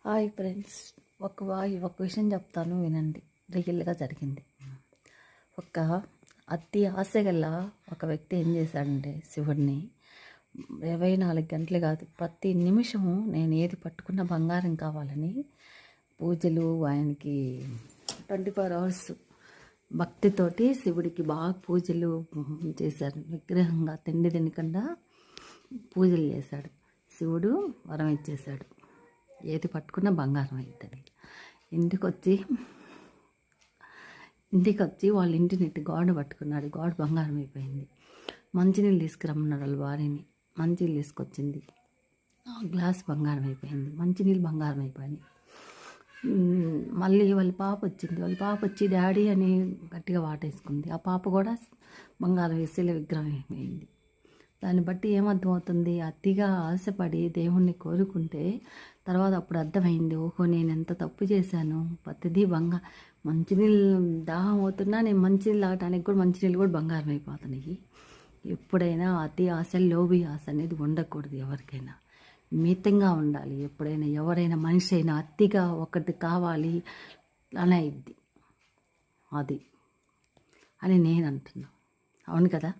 Hi friends, ఒక విషయం చెప్తాను వినండి. రియల్గా జరిగింది. ఒక అతి ఆశ గల ఒక వ్యక్తి ఏం చేశాడంటే శివుడిని 24 గంటలు కాదు, ప్రతి నిమిషము నేను ఏది పట్టుకున్న బంగారం కావాలని పూజలు ఆయనకి 24 అవర్స్ భక్తితోటి శివుడికి బాగా పూజలు చేశారు. విగ్రహంగా తిండి తినకుండా పూజలు చేశాడు. శివుడు వరం ఇచ్చేశాడు, ఏది పట్టుకున్న బంగారం అవుతుంది. ఇంటికి వచ్చి వాళ్ళ ఇంటిని గాడు పట్టుకున్నాడు. గాడు బంగారం అయిపోయింది. మంచినీళ్ళు తీసుకురమ్మన్నాడు వాళ్ళ భార్యని. మంచినీళ్ళు తీసుకొచ్చింది. గ్లాస్ బంగారం అయిపోయింది. మంచినీళ్ళు బంగారం అయిపోయింది. మళ్ళీ వాళ్ళ పాప వచ్చింది. వాళ్ళ పాప వచ్చి డాడీ అని గట్టిగా వాటేసుకుంది. ఆ పాప కూడా బంగారం వేసేల విగ్రహం అయిపోయింది. దాన్ని బట్టి ఏమర్థమవుతుంది? అతిగా ఆశపడి దేవుణ్ణి కోరుకుంటే తర్వాత అప్పుడు అర్థమైంది, ఓహో నేను ఎంత తప్పు చేశాను. ప్రతిదీ మంచినీళ్ళు దాహం అవుతున్నా నేను మంచినీళ్ళు తాగటానికి కూడా మంచినీళ్ళు కూడా బంగారం అయిపోతున్నాయి. ఎప్పుడైనా అతి ఆశ, లోబి ఆశ అనేది ఉండకూడదు. ఎవరికైనా మితంగా ఉండాలి. ఎప్పుడైనా ఎవరైనా మనిషి అయినా అతిగా ఒకటి కావాలి అని అయింది అది అని నేను అంటున్నా. అవును కదా?